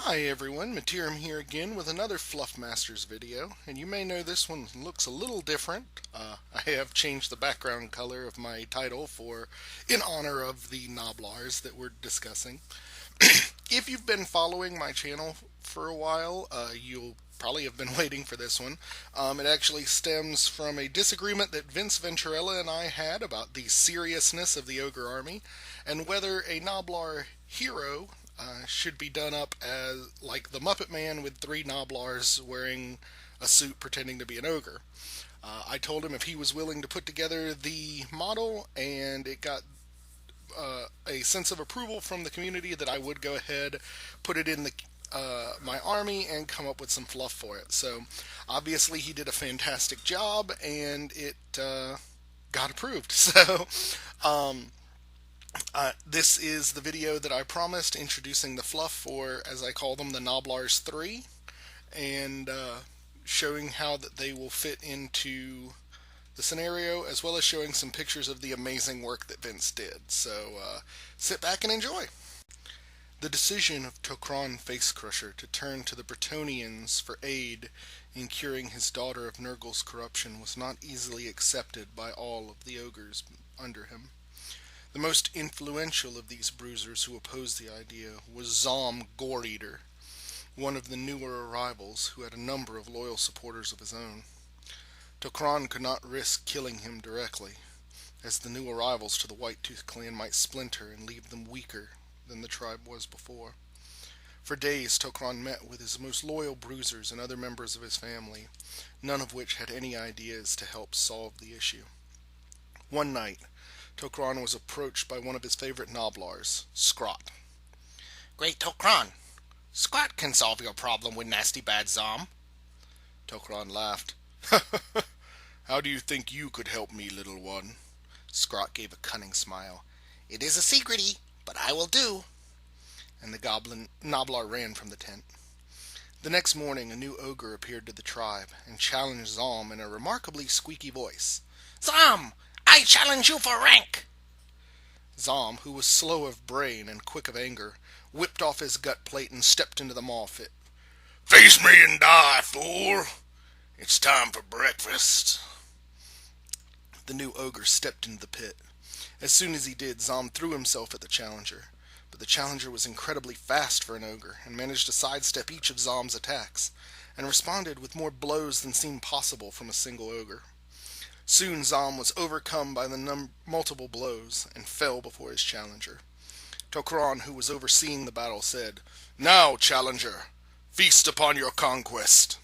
Hi everyone, Materim here again with another Fluffmasters video, and you may know this one looks a little different. I have changed the background color of my title in honor of the Gnoblars that we're discussing. If you've been following my channel for a while, you'll probably have been waiting for this one. It actually stems from a disagreement that Vince Venturella and I had about the seriousness of the Ogre Army, and whether a Gnoblar hero should be done up as like the Muppet Man with three Gnoblars wearing a suit pretending to be an ogre. I told him if he was willing to put together the model and it got a sense of approval from the community, that I would go ahead, put it in my army and come up with some fluff for it. So obviously he did a fantastic job and it got approved. So this is the video that I promised, introducing the fluff for, as I call them, the Gnoblars 3, and showing how that they will fit into the scenario, as well as showing some pictures of the amazing work that Vince did. So sit back and enjoy. The decision of Tok'ron Facecrusher to turn to the Bretonnians for aid in curing his daughter of Nurgle's corruption was not easily accepted by all of the ogres under him. The most influential of these bruisers who opposed the idea was Zom Goreater, one of the newer arrivals who had a number of loyal supporters of his own. Tok'ron could not risk killing him directly, as the new arrivals to the White-Tooth clan might splinter and leave them weaker than the tribe was before. For days Tok'ron met with his most loyal bruisers and other members of his family, none of which had any ideas to help solve the issue. One night, Tok'ron was approached by one of his favorite Gnoblars, Scrot. "Great Tok'ron, Scrot can solve your problem with nasty bad Zom." Tok'ron laughed. "How do you think you could help me, little one?" Scrot gave a cunning smile. "It is a secrety, but I will do." And the Gnoblar ran from the tent. The next morning a new ogre appeared to the tribe and challenged Zom in a remarkably squeaky voice. "Zom, I challenge you for rank!" Zom, who was slow of brain and quick of anger, whipped off his gut plate and stepped into the maw pit. "Face me and die, fool! It's time for breakfast." The new ogre stepped into the pit. As soon as he did, Zom threw himself at the challenger, but the challenger was incredibly fast for an ogre and managed to sidestep each of Zom's attacks, and responded with more blows than seemed possible from a single ogre. Soon Zom was overcome by the multiple blows and fell before his challenger. Tok'ron, who was overseeing the battle, said, "Now, challenger, feast upon your conquest."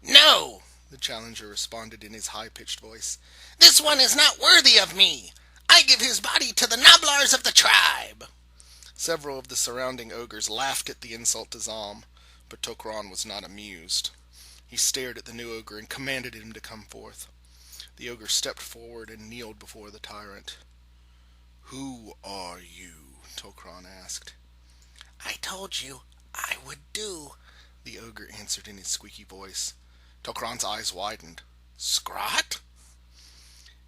"No," the challenger responded in his high-pitched voice. "This one is not worthy of me. I give his body to the Gnoblars of the tribe." Several of the surrounding ogres laughed at the insult to Zom, but Tok'ron was not amused. He stared at the new ogre and commanded him to come forth. The ogre stepped forward and kneeled before the tyrant. "Who are you?" Tok'ron asked. "I told you I would do," the ogre answered in his squeaky voice. Tok'ron's eyes widened. "Scrot?"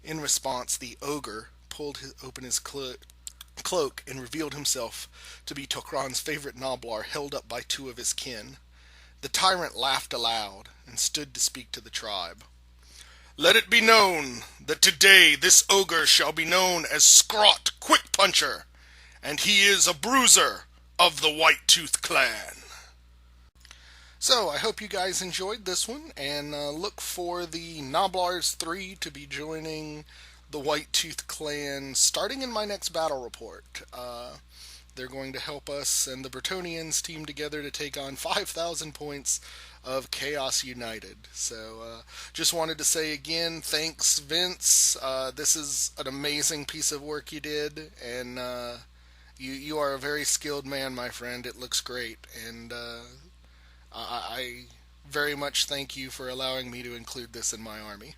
In response, the ogre pulled open his cloak and revealed himself to be Tok'ron's favorite Gnoblar, held up by two of his kin. The tyrant laughed aloud and stood to speak to the tribe. "Let it be known that today this ogre shall be known as Scrot Quick-Puncher, and he is a bruiser of the White-Tooth clan." So, I hope you guys enjoyed this one, and look for the Gnoblars 3 to be joining the White-Tooth clan starting in my next battle report. They're going to help us and the Bretonnians team together to take on 5,000 points of Chaos United. So, just wanted to say again, thanks Vince. This is an amazing piece of work you did, and you are a very skilled man, my friend. It looks great, and I very much thank you for allowing me to include this in my army.